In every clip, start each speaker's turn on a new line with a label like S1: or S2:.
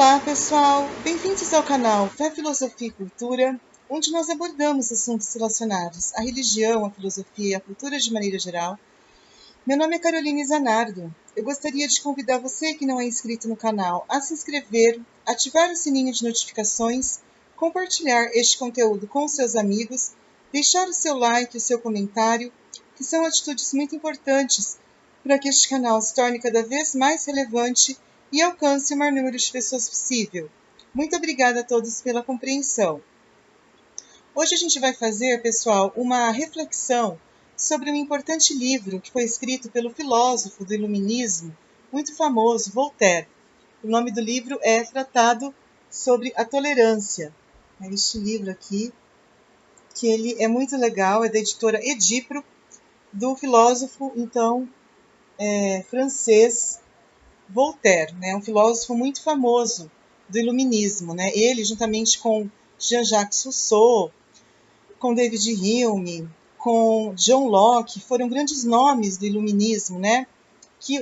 S1: Olá, pessoal! Bem-vindos ao canal Fé, Filosofia e Cultura, onde nós abordamos assuntos relacionados à religião, à filosofia e à cultura de maneira geral. Meu nome é Caroline Zanardo. Eu gostaria de convidar você que não é inscrito no canal a se inscrever, ativar o sininho de notificações, compartilhar este conteúdo com seus amigos, deixar o seu like e o seu comentário, que são atitudes muito importantes para que este canal se torne cada vez mais relevante e alcance o maior número de pessoas possível. Muito obrigada a todos pela compreensão. Hoje a gente vai fazer, pessoal, uma reflexão sobre um importante livro que foi escrito pelo filósofo do Iluminismo, muito famoso, Voltaire. O nome do livro é Tratado sobre a Tolerância. É este livro aqui, que ele é muito legal, é da editora Edipro, do filósofo, então, francês Voltaire, né? Um filósofo muito famoso do Iluminismo, né? Ele, juntamente com Jean-Jacques Rousseau, com David Hume, com John Locke, foram grandes nomes do Iluminismo, né?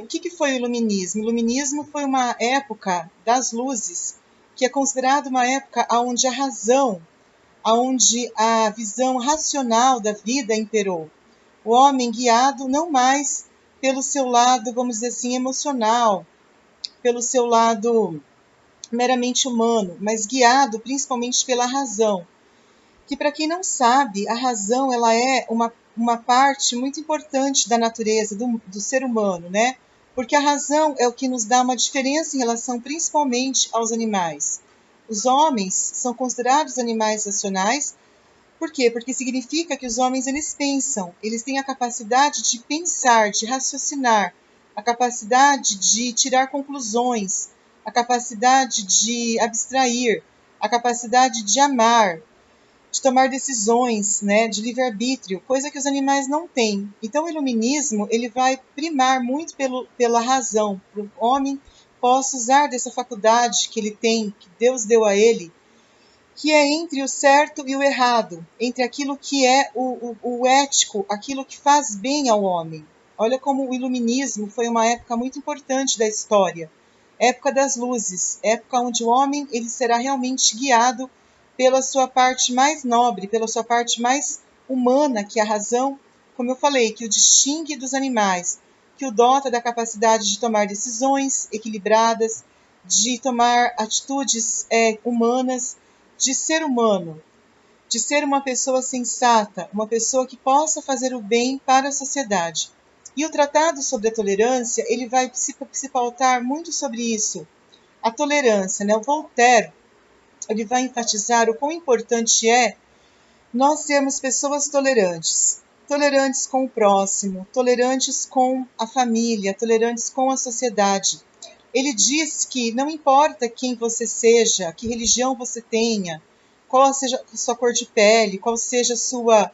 S1: O que foi o Iluminismo? O Iluminismo foi uma época das luzes, que é considerada uma época onde a razão, onde a visão racional da vida imperou. O homem guiado não mais pelo seu lado, vamos dizer assim, emocional, pelo seu lado meramente humano, mas guiado principalmente pela razão. Que, para quem não sabe, a razão ela é uma parte muito importante da natureza do ser humano, né? Porque a razão é o que nos dá uma diferença em relação principalmente aos animais. Os homens são considerados animais racionais. Por quê? Porque significa que os homens eles pensam, eles têm a capacidade de pensar, de raciocinar, a capacidade de tirar conclusões, a capacidade de abstrair, a capacidade de amar, de tomar decisões, né, de livre-arbítrio, coisa que os animais não têm. Então o iluminismo ele vai primar muito pela razão, para o homem possa usar dessa faculdade que ele tem, que Deus deu a ele, que é entre o certo e o errado, entre aquilo que é o ético, aquilo que faz bem ao homem. Olha como o iluminismo foi uma época muito importante da história, época das luzes, época onde o homem ele será realmente guiado pela sua parte mais nobre, pela sua parte mais humana, que é a razão, como eu falei, que o distingue dos animais, que o dota da capacidade de tomar decisões equilibradas, de tomar atitudes humanas, de ser humano, de ser uma pessoa sensata, uma pessoa que possa fazer o bem para a sociedade. E o Tratado sobre a Tolerância, ele vai se pautar muito sobre isso. A tolerância, né? O Voltaire, ele vai enfatizar o quão importante é nós sermos pessoas tolerantes. Tolerantes com o próximo, tolerantes com a família, tolerantes com a sociedade. Ele diz que não importa quem você seja, que religião você tenha, qual seja a sua cor de pele, qual seja a sua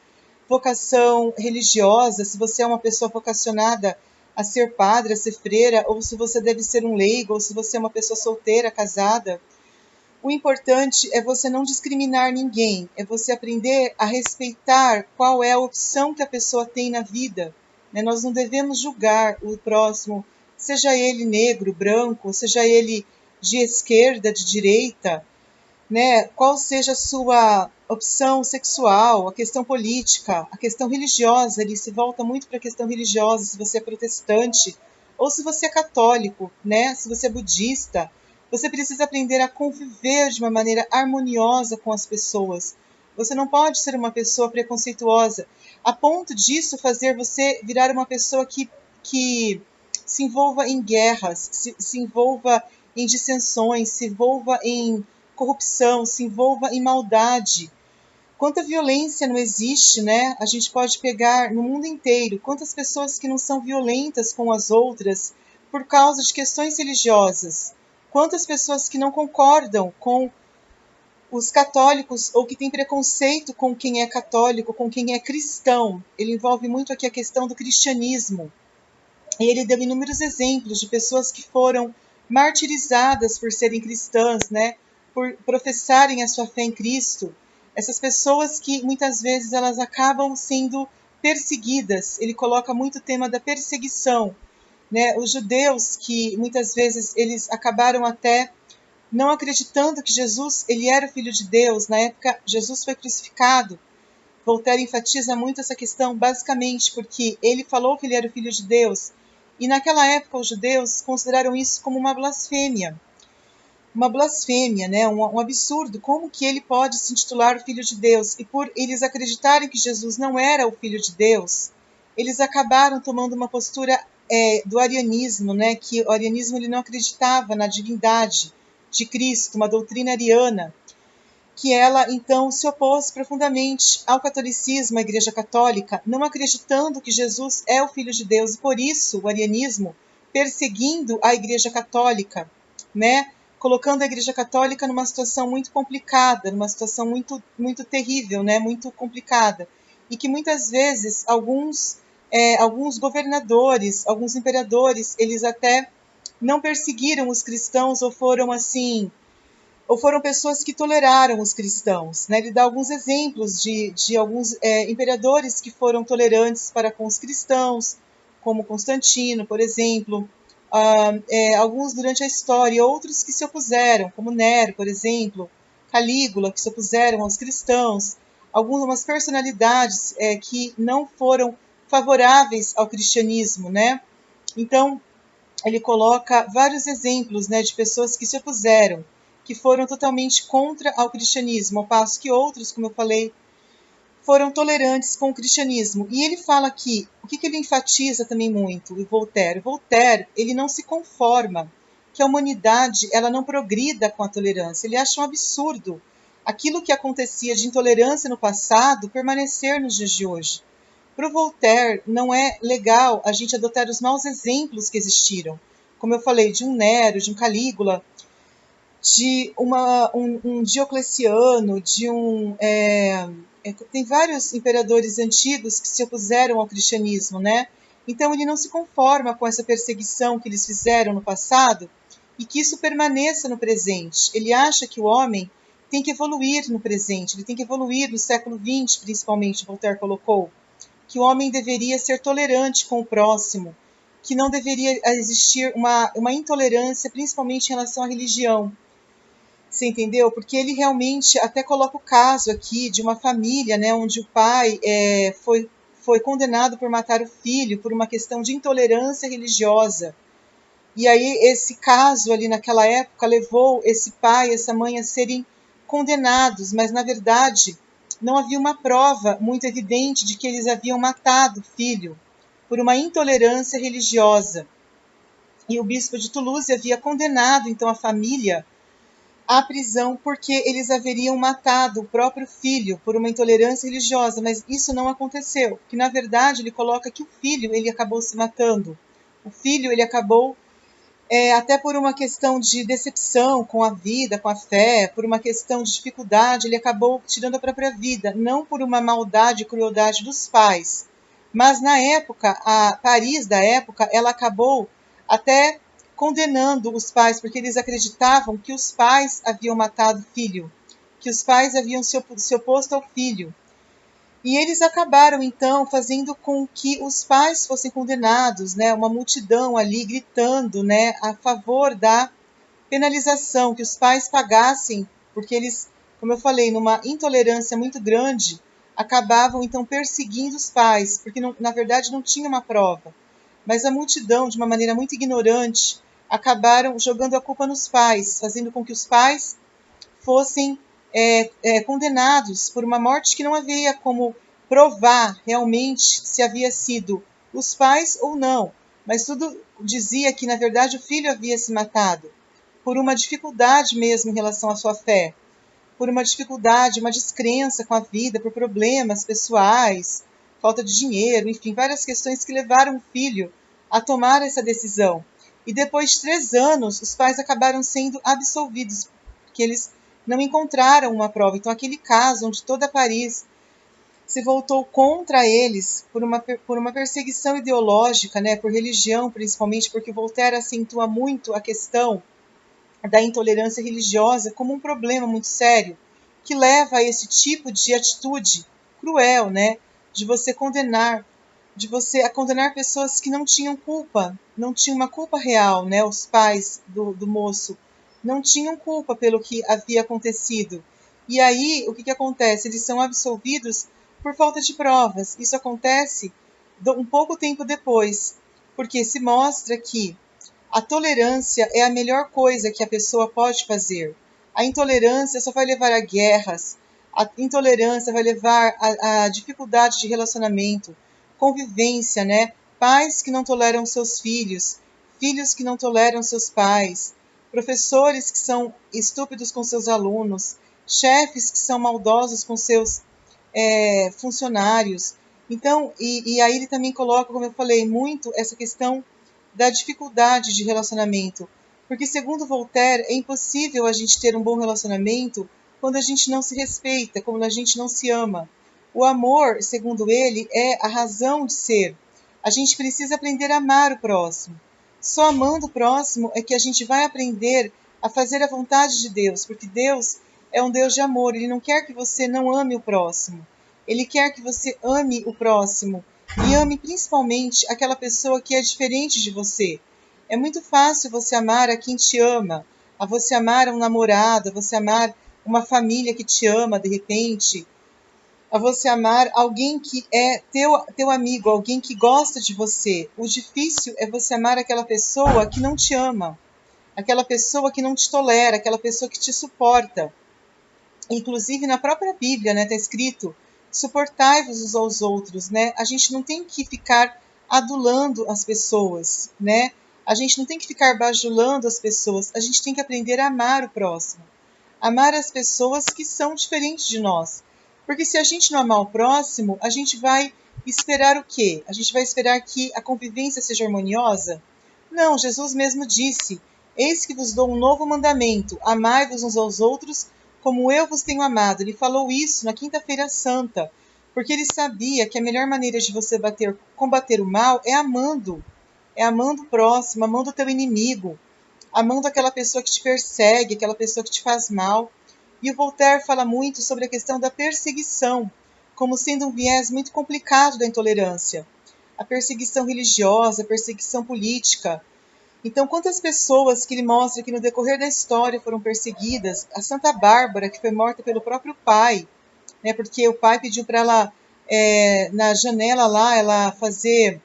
S1: vocação religiosa, se você é uma pessoa vocacionada a ser padre, a ser freira, ou se você deve ser um leigo, ou se você é uma pessoa solteira, casada. O importante é você não discriminar ninguém, é você aprender a respeitar qual é a opção que a pessoa tem na vida. Né? Nós não devemos julgar o próximo, seja ele negro, branco, seja ele de esquerda, de direita, né? Qual seja a sua opção sexual, a questão política, a questão religiosa. Ele se volta muito para a questão religiosa, se você é protestante ou se você é católico, né? Se você é budista. Você precisa aprender a conviver de uma maneira harmoniosa com as pessoas. Você não pode ser uma pessoa preconceituosa, a ponto disso fazer você virar uma pessoa que se envolva em guerras, se envolva em dissensões, se envolva em corrupção, se envolva em maldade. Quanta violência não existe, né? A gente pode pegar no mundo inteiro quantas pessoas que não são violentas com as outras por causa de questões religiosas. Quantas pessoas que não concordam com os católicos ou que têm preconceito com quem é católico, com quem é cristão. Ele envolve muito aqui a questão do cristianismo. E ele deu inúmeros exemplos de pessoas que foram martirizadas por serem cristãs, né? Por professarem a sua fé em Cristo. Essas pessoas que muitas vezes elas acabam sendo perseguidas. Ele coloca muito o tema da perseguição, né? Os judeus que muitas vezes eles acabaram até não acreditando que Jesus ele era o Filho de Deus. Na época, Jesus foi crucificado. Voltaire enfatiza muito essa questão, basicamente porque ele falou que ele era o Filho de Deus. E naquela época, os judeus consideraram isso como uma blasfêmia. Uma blasfêmia, né? Um absurdo. Como que ele pode se intitular o Filho de Deus? E por eles acreditarem que Jesus não era o Filho de Deus, eles acabaram tomando uma postura do arianismo, né? Que o arianismo ele não acreditava na divindade de Cristo, uma doutrina ariana, que ela então se opôs profundamente ao catolicismo, à Igreja Católica, não acreditando que Jesus é o Filho de Deus, e por isso o arianismo perseguindo a Igreja Católica, né? Colocando a Igreja Católica numa situação muito complicada, numa situação muito terrível, né? Muito complicada, e que muitas vezes alguns governadores, alguns imperadores, eles até não perseguiram os cristãos ou foram pessoas que toleraram os cristãos. Né? Ele dá alguns exemplos de alguns imperadores que foram tolerantes para com os cristãos, como Constantino, por exemplo, alguns durante a história, outros que se opuseram, como Nero, por exemplo, Calígula, que se opuseram aos cristãos, algumas personalidades que não foram favoráveis ao cristianismo, né? Então, ele coloca vários exemplos, né, de pessoas que se opuseram, que foram totalmente contra ao cristianismo, ao passo que outros, como eu falei, foram tolerantes com o cristianismo. E ele fala aqui, o que ele enfatiza também muito, o Voltaire? Voltaire, ele não se conforma que a humanidade ela não progrida com a tolerância. Ele acha um absurdo aquilo que acontecia de intolerância no passado permanecer nos dias de hoje. Para o Voltaire, não é legal a gente adotar os maus exemplos que existiram. Como eu falei, de um Nero, de um Calígula, de um Diocleciano, tem vários imperadores antigos que se opuseram ao cristianismo, né? Então ele não se conforma com essa perseguição que eles fizeram no passado e que isso permaneça no presente. Ele acha que o homem tem que evoluir no presente, ele tem que evoluir no século XX, principalmente, Voltaire colocou, que o homem deveria ser tolerante com o próximo, que não deveria existir uma intolerância, principalmente em relação à religião. Você entendeu? Porque ele realmente até coloca o caso aqui de uma família, né, onde o pai foi condenado por matar o filho por uma questão de intolerância religiosa. E aí esse caso ali naquela época levou esse pai e essa mãe a serem condenados, mas na verdade não havia uma prova muito evidente de que eles haviam matado o filho por uma intolerância religiosa. E o bispo de Toulouse havia condenado então a família à prisão porque eles haveriam matado o próprio filho por uma intolerância religiosa, mas isso não aconteceu, que na verdade ele coloca que o filho ele acabou se matando. O filho ele acabou até por uma questão de decepção com a vida, com a fé, por uma questão de dificuldade, ele acabou tirando a própria vida, não por uma maldade e crueldade dos pais. Mas na época, a Paris da época, ela acabou até condenando os pais, porque eles acreditavam que os pais haviam matado o filho, que os pais haviam se oposto ao filho. E eles acabaram, então, fazendo com que os pais fossem condenados, né? Uma multidão ali gritando, né, a favor da penalização, que os pais pagassem, porque eles, como eu falei, numa intolerância muito grande, acabavam, então, perseguindo os pais, porque, na verdade, não tinha uma prova. Mas a multidão, de uma maneira muito ignorante, acabaram jogando a culpa nos pais, fazendo com que os pais fossem condenados por uma morte que não havia como provar realmente se havia sido os pais ou não, mas tudo dizia que, na verdade, o filho havia se matado por uma dificuldade mesmo em relação à sua fé, por uma dificuldade, uma descrença com a vida, por problemas pessoais, falta de dinheiro, enfim, várias questões que levaram o filho a tomar essa decisão. E depois de 3 anos, os pais acabaram sendo absolvidos, porque eles não encontraram uma prova. Então, aquele caso onde toda Paris se voltou contra eles por uma perseguição ideológica, né, por religião, principalmente, porque Voltaire acentua muito a questão da intolerância religiosa como um problema muito sério, que leva a esse tipo de atitude cruel, né, de você condenar, a condenar pessoas que não tinham culpa, não tinham uma culpa real, né, os pais do moço, não tinham culpa pelo que havia acontecido. E aí, o que acontece? Eles são absolvidos por falta de provas. Isso acontece um pouco tempo depois, porque se mostra que a tolerância é a melhor coisa que a pessoa pode fazer. A intolerância só vai levar a guerras, a intolerância vai levar a dificuldade de relacionamento, convivência, né? Pais que não toleram seus filhos, filhos que não toleram seus pais, professores que são estúpidos com seus alunos, chefes que são maldosos com seus funcionários. Então, e aí ele também coloca, como eu falei, muito essa questão da dificuldade de relacionamento. Porque, segundo Voltaire, é impossível a gente ter um bom relacionamento quando a gente não se respeita, quando a gente não se ama. O amor, segundo ele, é a razão de ser. A gente precisa aprender a amar o próximo. Só amando o próximo é que a gente vai aprender a fazer a vontade de Deus, porque Deus é um Deus de amor. Ele não quer que você não ame o próximo. Ele quer que você ame o próximo e ame principalmente aquela pessoa que é diferente de você. É muito fácil você amar a quem te ama, a você amar um namorado, a você amar uma família que te ama de repente, a você amar alguém que é teu amigo, alguém que gosta de você. O difícil é você amar aquela pessoa que não te ama, aquela pessoa que não te tolera, aquela pessoa que te suporta. Inclusive na própria Bíblia, né, está escrito: suportai-vos uns aos outros, né? A gente não tem que ficar adulando as pessoas, né? A gente não tem que ficar bajulando as pessoas. A gente tem que aprender a amar o próximo, amar as pessoas que são diferentes de nós. Porque se a gente não amar o próximo, a gente vai esperar o quê? A gente vai esperar que a convivência seja harmoniosa? Não, Jesus mesmo disse: eis que vos dou um novo mandamento, amai-vos uns aos outros como eu vos tenho amado. Ele falou isso na Quinta-feira Santa, porque ele sabia que a melhor maneira de você combater o mal é amando o próximo, amando o teu inimigo, amando aquela pessoa que te persegue, aquela pessoa que te faz mal. E o Voltaire fala muito sobre a questão da perseguição, como sendo um viés muito complicado da intolerância. A perseguição religiosa, a perseguição política. Então, quantas pessoas que ele mostra que no decorrer da história foram perseguidas? A Santa Bárbara, que foi morta pelo próprio pai, né, porque o pai pediu para ela, na janela lá, ela fazer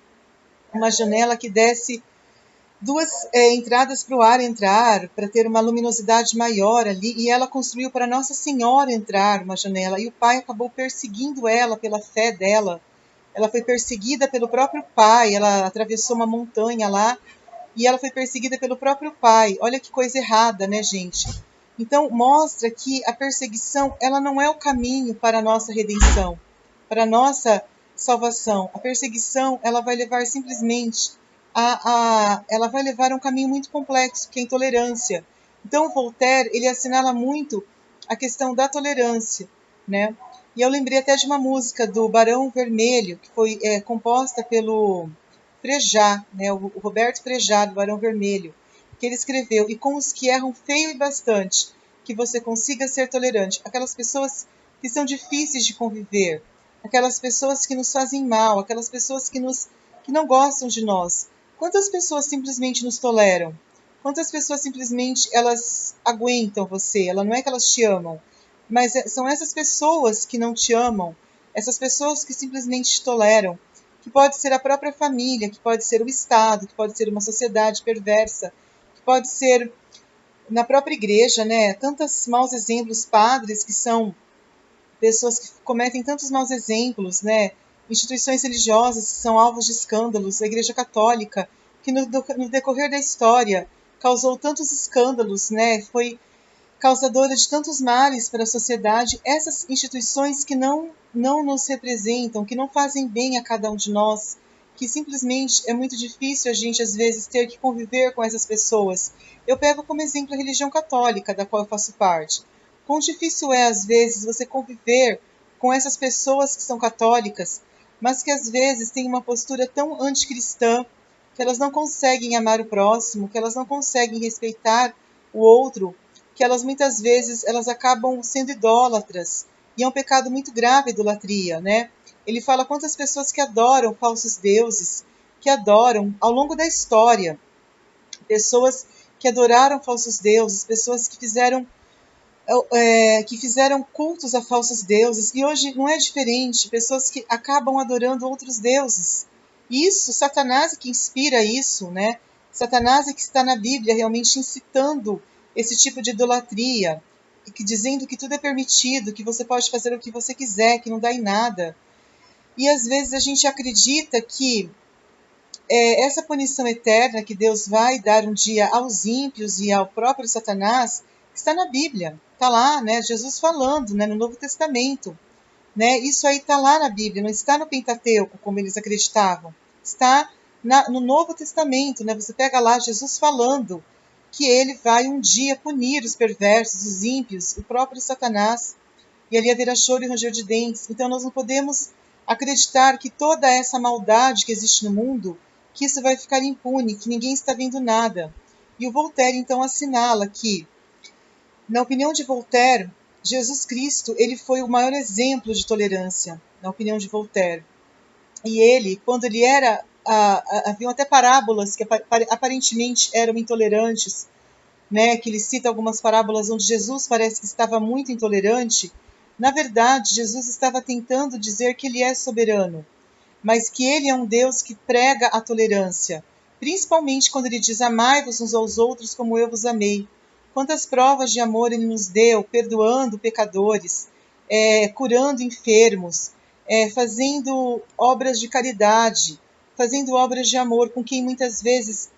S1: uma janela que desse duas entradas para o ar entrar, para ter uma luminosidade maior ali, e ela construiu para Nossa Senhora entrar uma janela, e o pai acabou perseguindo ela pela fé dela. Ela foi perseguida pelo próprio pai, ela atravessou uma montanha lá, e ela foi perseguida pelo próprio pai. Olha que coisa errada, né, gente? Então, mostra que a perseguição, ela não é o caminho para a nossa redenção, para a nossa salvação. A perseguição, ela vai levar simplesmente ela vai levar a um caminho muito complexo, que é a intolerância. Então, Voltaire, ele assinala muito a questão da tolerância, né? E eu lembrei até de uma música do Barão Vermelho, que foi composta pelo Frejá, né? O Roberto Frejá, do Barão Vermelho, que ele escreveu: e com os que erram feio e bastante, que você consiga ser tolerante. Aquelas pessoas que são difíceis de conviver, aquelas pessoas que nos fazem mal, aquelas pessoas que não gostam de nós. Quantas pessoas simplesmente nos toleram? Quantas pessoas simplesmente elas aguentam você? Ela não é que elas te amam, mas são essas pessoas que não te amam, essas pessoas que simplesmente te toleram, que pode ser a própria família, que pode ser o Estado, que pode ser uma sociedade perversa, que pode ser na própria igreja, né? Tantos maus exemplos, padres que são pessoas que cometem tantos maus exemplos, né? Instituições religiosas que são alvos de escândalos, a Igreja Católica, que no decorrer da história causou tantos escândalos, né? Foi causadora de tantos males para a sociedade. Essas instituições que não nos representam, que não fazem bem a cada um de nós, que simplesmente é muito difícil a gente, às vezes, ter que conviver com essas pessoas. Eu pego como exemplo a religião católica, da qual eu faço parte. Quão difícil é, às vezes, você conviver com essas pessoas que são católicas, mas que, às vezes, têm uma postura tão anticristã, que elas não conseguem amar o próximo, que elas não conseguem respeitar o outro, que elas muitas vezes elas acabam sendo idólatras, e é um pecado muito grave a idolatria, né? Ele fala quantas pessoas que adoram falsos deuses, que adoram ao longo da história, pessoas que adoraram falsos deuses, pessoas que fizeram cultos a falsos deuses, e hoje não é diferente, pessoas que acabam adorando outros deuses. E isso, Satanás é que inspira isso, né? Satanás é que está na Bíblia realmente incitando esse tipo de idolatria, e que dizendo que tudo é permitido, que você pode fazer o que você quiser, que não dá em nada. E às vezes a gente acredita que essa punição eterna que Deus vai dar um dia aos ímpios e ao próprio Satanás está na Bíblia, está lá, né? Jesus falando, né? No Novo Testamento, né? Isso aí está lá na Bíblia, não está no Pentateuco como eles acreditavam, está no Novo Testamento, né? Você pega lá Jesus falando que ele vai um dia punir os perversos, os ímpios, o próprio Satanás, e ali haverá choro e ranger de dentes. Então nós não podemos acreditar que toda essa maldade que existe no mundo, que isso vai ficar impune, que ninguém está vendo nada. E o Voltaire então assinala que, na opinião de Voltaire, Jesus Cristo ele foi o maior exemplo de tolerância, na opinião de Voltaire. E ele, quando ele era, haviam até parábolas que aparentemente eram intolerantes, né, que ele cita algumas parábolas onde Jesus parece que estava muito intolerante. Na verdade, Jesus estava tentando dizer que ele é soberano, mas que ele é um Deus que prega a tolerância, principalmente quando ele diz: amai-vos uns aos outros como eu vos amei. Quantas provas de amor ele nos deu, perdoando pecadores, curando enfermos, fazendo obras de caridade, fazendo obras de amor com quem muitas vezes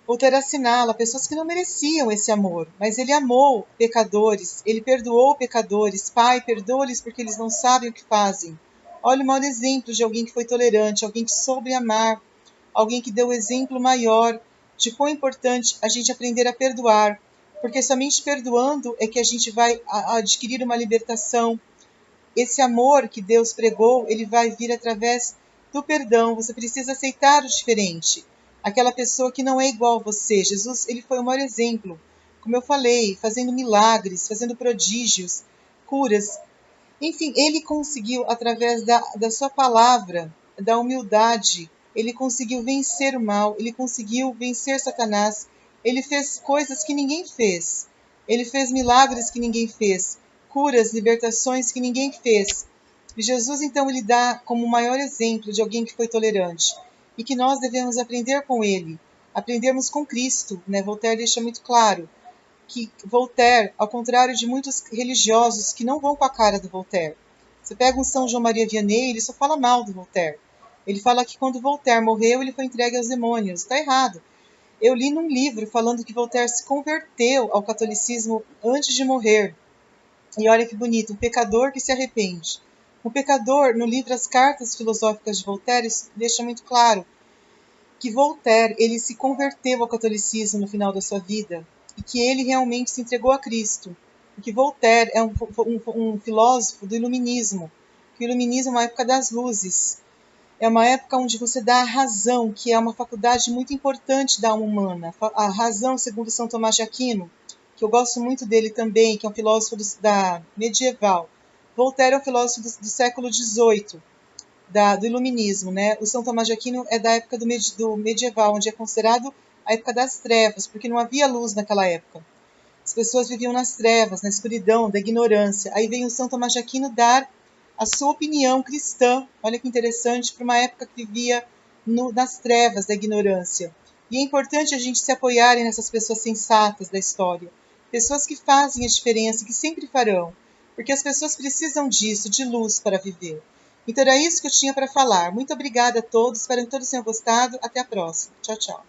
S1: Voltaire assinala pessoas que não mereciam esse amor, mas ele amou pecadores, ele perdoou pecadores. Pai, perdoa-lhes porque eles não sabem o que fazem. Olha o maior exemplo de alguém que foi tolerante, alguém que soube amar, alguém que deu o exemplo maior de quão importante a gente aprender a perdoar, porque somente perdoando é que a gente vai adquirir uma libertação. Esse amor que Deus pregou, ele vai vir através do perdão. Você precisa aceitar o diferente, aquela pessoa que não é igual a você. Jesus, ele foi o maior exemplo, como eu falei, fazendo milagres, fazendo prodígios, curas. Enfim, ele conseguiu, através da sua palavra, da humildade, ele conseguiu vencer o mal, ele conseguiu vencer Satanás, ele fez coisas que ninguém fez, ele fez milagres que ninguém fez, curas, libertações que ninguém fez. E Jesus, então, ele dá como o maior exemplo de alguém que foi tolerante e que nós devemos aprender com ele, aprendermos com Cristo, né? Voltaire deixa muito claro que Voltaire, ao contrário de muitos religiosos que não vão com a cara do Voltaire. Você pega um São João Maria Vianney, ele só fala mal do Voltaire. Ele fala que quando Voltaire morreu, ele foi entregue aos demônios. Está errado. Eu li num livro falando que Voltaire se converteu ao catolicismo antes de morrer. E olha que bonito, um pecador que se arrepende. O pecador, no livro As Cartas Filosóficas de Voltaire, deixa muito claro que Voltaire ele se converteu ao catolicismo no final da sua vida e que ele realmente se entregou a Cristo. E que Voltaire é um filósofo do iluminismo, que o iluminismo é uma época das luzes, é uma época onde você dá a razão, que é uma faculdade muito importante da alma humana. A razão, segundo São Tomás de Aquino, que eu gosto muito dele também, que é um filósofo da medieval. Voltaire é um filósofo do século XVIII, do iluminismo, né? O São Tomás de Aquino é da época do medieval, onde é considerado a época das trevas, porque não havia luz naquela época. As pessoas viviam nas trevas, na escuridão, da ignorância. Aí vem o São Tomás de Aquino dar a sua opinião cristã, olha que interessante, para uma época que vivia nas trevas da ignorância. E é importante a gente se apoiar nessas pessoas sensatas da história, pessoas que fazem a diferença, que sempre farão, porque as pessoas precisam disso, de luz para viver. Então era isso que eu tinha para falar. Muito obrigada a todos, espero que todos tenham gostado. Até a próxima. Tchau, tchau.